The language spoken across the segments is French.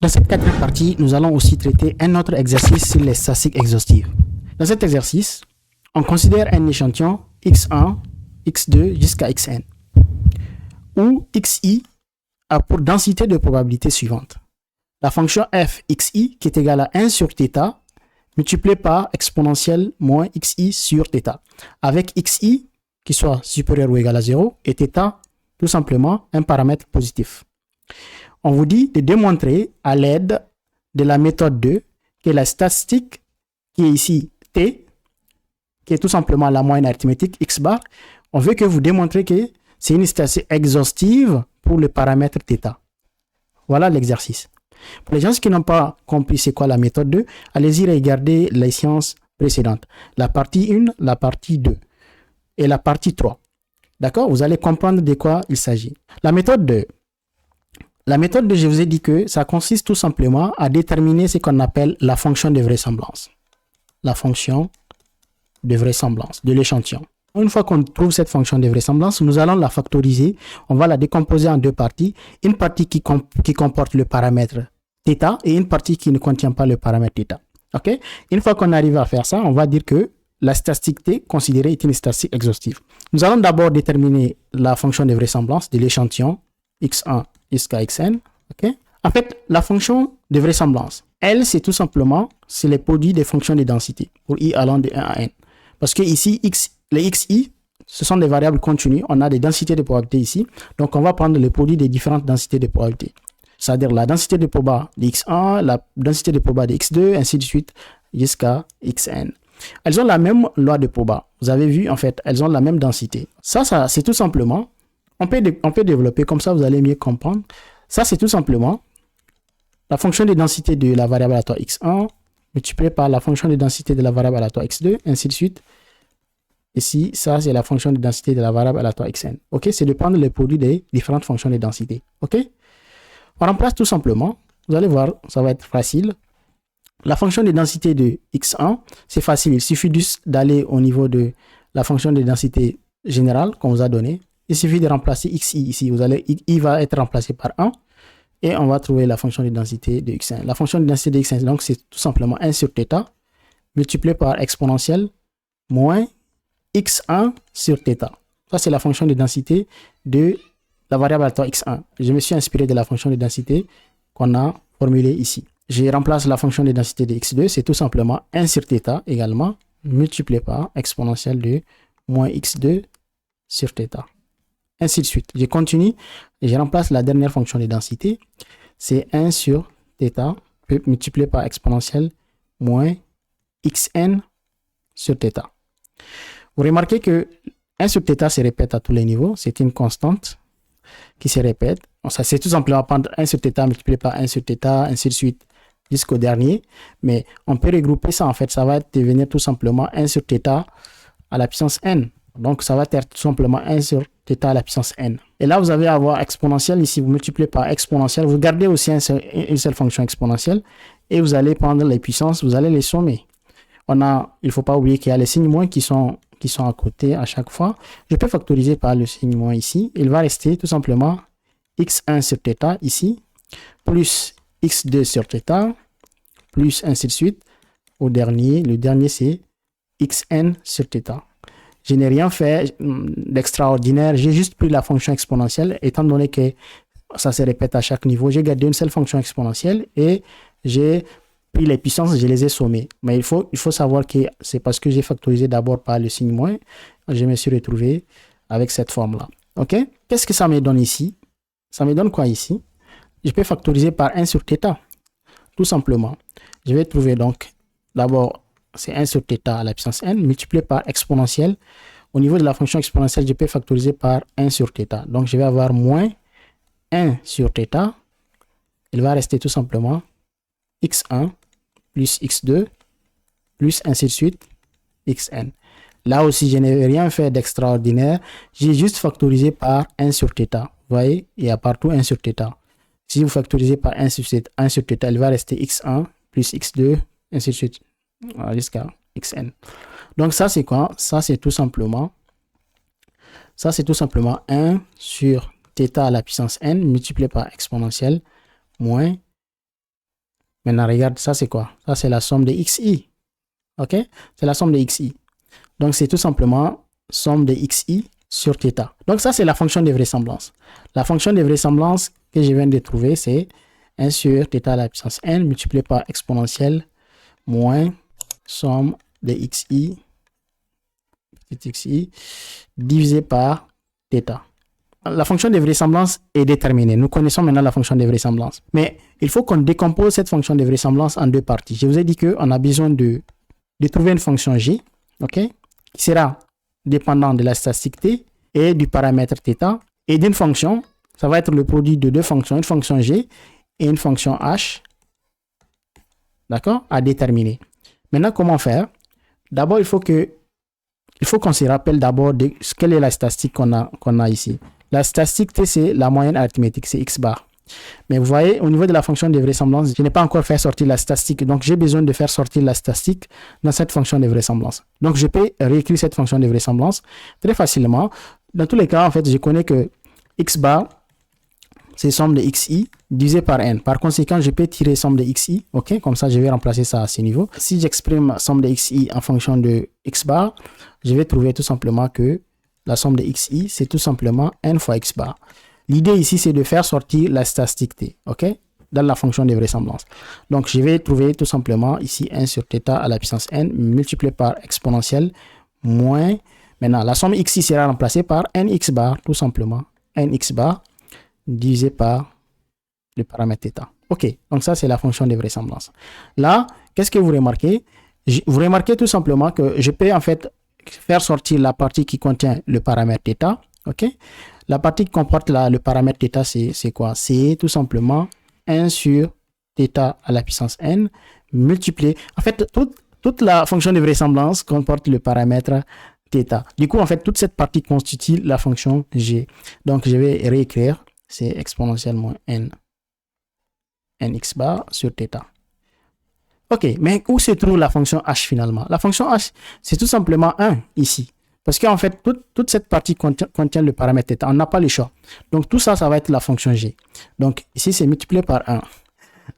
Dans cette quatrième partie, nous allons aussi traiter un autre exercice sur les statistiques exhaustives. Dans cet exercice, on considère un échantillon x1, x2 jusqu'à xn, où xi a pour densité de probabilité suivante. La fonction f xi qui est égale à 1 sur θ multiplié par exponentielle moins xi sur θ, avec xi qui soit supérieur ou égal à 0 et θ tout simplement un paramètre positif. On vous dit de démontrer à l'aide de la méthode 2 que la statistique qui est ici t, qui est tout simplement la moyenne arithmétique x bar, on veut que vous démontrez que c'est une statistique exhaustive pour le paramètre θ. Voilà l'exercice. Pour les gens qui n'ont pas compris c'est quoi la méthode 2, allez-y regarder les séances précédentes. La partie 1, la partie 2 et la partie 3. D'accord? Vous allez comprendre de quoi il s'agit. La méthode 2. La méthode 2, je vous ai dit que ça consiste tout simplement à déterminer ce qu'on appelle la fonction de vraisemblance. La fonction de vraisemblance de l'échantillon. Une fois qu'on trouve cette fonction de vraisemblance, nous allons la factoriser. On va la décomposer en deux parties. Une partie qui comporte le paramètre θ et une partie qui ne contient pas le paramètre θ. Okay? Une fois qu'on arrive à faire ça, on va dire que la statistique t considérée est une statistique exhaustive. Nous allons d'abord déterminer la fonction de vraisemblance de l'échantillon x1 jusqu'à xn. Okay? En fait, la fonction de vraisemblance, elle, c'est tout simplement les produits des fonctions de densité pour i allant de 1 à n. Parce que ici, les xi, ce sont des variables continues. On a des densités de probabilité ici. Donc, on va prendre le produit des différentes densités de probabilité. C'est-à-dire la densité de proba de x1, la densité de proba de x2, ainsi de suite, jusqu'à xn. Elles ont la même loi de proba. Vous avez vu, en fait, elles ont la même densité. Ça c'est tout simplement, on peut développer, comme ça, vous allez mieux comprendre. Ça, c'est tout simplement la fonction de densité de la variable aléatoire x1 multiplié par la fonction de densité de la variable aléatoire x2, ainsi de suite. Ici, ça, c'est la fonction de densité de la variable aléatoire xn. OK? C'est de prendre le produit des différentes fonctions de densité. OK? On remplace tout simplement. Vous allez voir, ça va être facile. La fonction de densité de x1, c'est facile. Il suffit juste d'aller au niveau de la fonction de densité générale qu'on vous a donnée. Il suffit de remplacer xi ici. I va être remplacé par 1. Et on va trouver la fonction de densité de x1. La fonction de densité de x1, donc, c'est tout simplement 1 sur θ multiplié par exponentielle moins x1 sur θ. Ça, c'est la fonction de densité de la variable aléatoire x1. Je me suis inspiré de la fonction de densité qu'on a formulée ici. Je remplace la fonction de densité de x2, c'est tout simplement 1 sur θ également multiplié par exponentielle de moins x2 sur θ. Ainsi de suite. Je continue et je remplace la dernière fonction de densité. C'est 1 sur θ multiplié par exponentielle moins xn sur θ. Vous remarquez que 1 sur θ se répète à tous les niveaux. C'est une constante qui se répète. Ça, c'est tout simplement prendre 1 sur θ multiplié par 1 sur θ, ainsi de suite, jusqu'au dernier. Mais on peut regrouper ça, en fait. Ça va devenir tout simplement 1 sur θ à la puissance n. Donc, ça va être tout simplement 1 sur θ à la puissance n. Et là, vous allez avoir exponentielle. Ici, vous multipliez par exponentielle. Vous gardez aussi une seule fonction exponentielle. Et vous allez prendre les puissances, vous allez les sommer. Il ne faut pas oublier qu'il y a les signes moins qui sont à côté à chaque fois. Je peux factoriser par le signe moins ici. Il va rester tout simplement x1 sur θ ici, plus x2 sur θ, plus ainsi de suite. Le dernier c'est xn sur θ. Je n'ai rien fait d'extraordinaire. J'ai juste pris la fonction exponentielle, étant donné que ça se répète à chaque niveau. J'ai gardé une seule fonction exponentielle et j'ai pris les puissances, je les ai sommées. Mais il faut savoir que c'est parce que j'ai factorisé d'abord par le signe moins, je me suis retrouvé avec cette forme-là. OK? Qu'est-ce que ça me donne ici? Ça me donne quoi ici? Je peux factoriser par 1 sur θ. Tout simplement. Je vais trouver donc, d'abord, c'est 1 sur θ à la puissance n, multiplié par exponentielle. Au niveau de la fonction exponentielle, je peux factoriser par 1 sur θ. Donc, je vais avoir moins 1 sur θ. Il va rester tout simplement x1 plus x2 plus ainsi de suite xn. Là aussi, je n'ai rien fait d'extraordinaire. J'ai juste factorisé par 1 sur θ. Vous voyez, il y a partout 1 sur θ. Si vous factorisez par 1 sur θ, il va rester x1 plus x2, ainsi de suite, jusqu'à xn. Donc ça, c'est quoi? Ça, c'est tout simplement 1 sur θ à la puissance n multiplié par exponentielle moins Maintenant, regarde, ça c'est quoi? Ça c'est la somme de xi. OK? C'est la somme de xi. Donc, c'est tout simplement somme de xi sur θ. Donc, ça c'est la fonction de vraisemblance. La fonction de vraisemblance que je viens de trouver, c'est 1 sur θ à la puissance n multiplié par exponentielle moins somme de xi, petit xi, divisé par θ. La fonction de vraisemblance est déterminée. Nous connaissons maintenant la fonction de vraisemblance. Mais il faut qu'on décompose cette fonction de vraisemblance en deux parties. Je vous ai dit qu'on a besoin de trouver une fonction g, OK, qui sera dépendante de la statistique t et du paramètre θ, et d'une fonction, ça va être le produit de deux fonctions, une fonction g et une fonction h, d'accord, à déterminer. Maintenant, comment faire? D'abord, il faut qu'on se rappelle d'abord de quelle est la statistique qu'on a ici. La statistique t, c'est la moyenne arithmétique, c'est x bar. Mais vous voyez, au niveau de la fonction de vraisemblance, je n'ai pas encore fait sortir la statistique. Donc, j'ai besoin de faire sortir la statistique dans cette fonction de vraisemblance. Donc, je peux réécrire cette fonction de vraisemblance très facilement. Dans tous les cas, en fait, je connais que x bar, c'est somme de xi divisé par n. Par conséquent, je peux tirer somme de xi. OK, comme ça, je vais remplacer ça à ce niveau. Si j'exprime somme de xi en fonction de x bar, je vais trouver tout simplement que la somme de xi, c'est tout simplement n fois x bar. L'idée ici, c'est de faire sortir la statistique t, OK, dans la fonction de vraisemblance. Donc, je vais trouver tout simplement ici 1 sur θ à la puissance n multiplié par exponentielle moins. Maintenant, la somme xi sera remplacée par nx bar, tout simplement. Nx bar divisé par le paramètre θ. OK, donc ça, c'est la fonction de vraisemblance. Là, qu'est-ce que vous remarquez? Vous remarquez tout simplement que je peux en fait faire sortir la partie qui contient le paramètre θ, OK? La partie qui comporte le paramètre θ, c'est quoi? C'est tout simplement 1 sur θ à la puissance n multiplié. En fait, toute la fonction de vraisemblance comporte le paramètre θ. Du coup, en fait, toute cette partie constitue la fonction g. Donc, je vais réécrire. C'est exponentielle moins nx bar sur θ. OK, mais où se trouve la fonction h finalement? La fonction h, c'est tout simplement 1 ici. Parce qu'en fait, toute cette partie contient le paramètre θ. On n'a pas le choix. Donc, tout ça, ça va être la fonction g. Donc, ici, c'est multiplié par 1.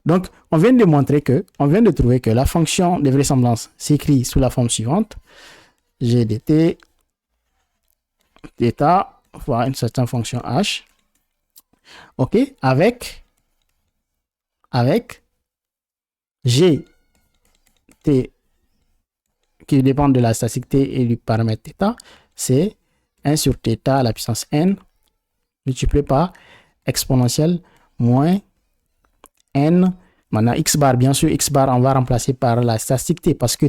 Donc, on vient de trouver que la fonction de vraisemblance s'écrit sous la forme suivante. G de t, θ, fois une certaine fonction h. OK, avec g t qui dépend de la statistique t et du paramètre θ, c'est 1 sur θ à la puissance n multiplié par exponentielle moins n. Maintenant, x bar, bien sûr, x bar, on va remplacer par la statistique t parce que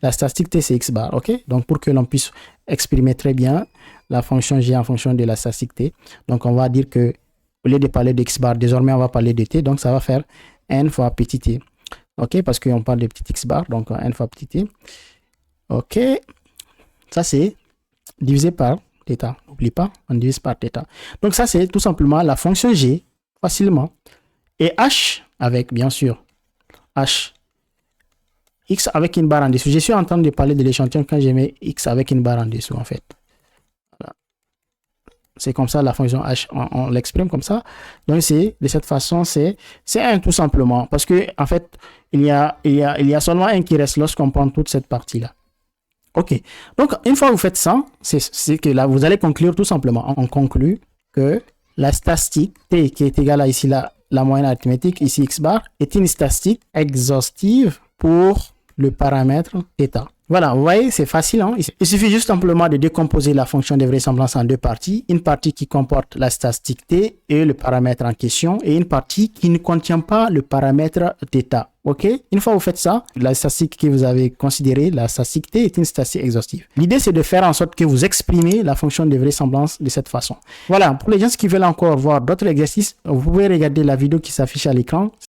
la statistique t, c'est x bar. OK? Donc, pour que l'on puisse exprimer très bien la fonction g en fonction de la statistique t, donc on va dire que au lieu de parler de x bar, désormais, on va parler de t. Donc, ça va faire n fois petit t. OK? Parce qu'on parle de petit x bar, donc n fois petit t. OK? Ça, c'est divisé par θ. N'oublie pas, on divise par θ. Donc, ça, c'est tout simplement la fonction g, facilement. Et h, avec, bien sûr, h, x avec une barre en dessous. Je suis en train de parler de l'échantillon quand je mets x avec une barre en dessous, en fait. Voilà. C'est comme ça, la fonction h, on l'exprime comme ça. Donc, c'est de cette façon, c'est 1 tout simplement. Parce que, en fait, il y a seulement 1 qui reste lorsqu'on prend toute cette partie-là. OK. Donc, une fois que vous faites ça, c'est que là, vous allez conclure tout simplement. On conclut que la statistique t qui est égale à ici la moyenne arithmétique, ici x bar, est une statistique exhaustive pour le paramètre θ. Voilà, vous voyez, c'est facile. Hein? Il suffit juste simplement de décomposer la fonction de vraisemblance en deux parties. Une partie qui comporte la statistique t et le paramètre en question, et une partie qui ne contient pas le paramètre θ. OK? Une fois que vous faites ça, la statistique que vous avez considérée, la statistique t, est une statistique exhaustive. L'idée, c'est de faire en sorte que vous exprimez la fonction de vraisemblance de cette façon. Voilà, pour les gens qui veulent encore voir d'autres exercices, vous pouvez regarder la vidéo qui s'affiche à l'écran.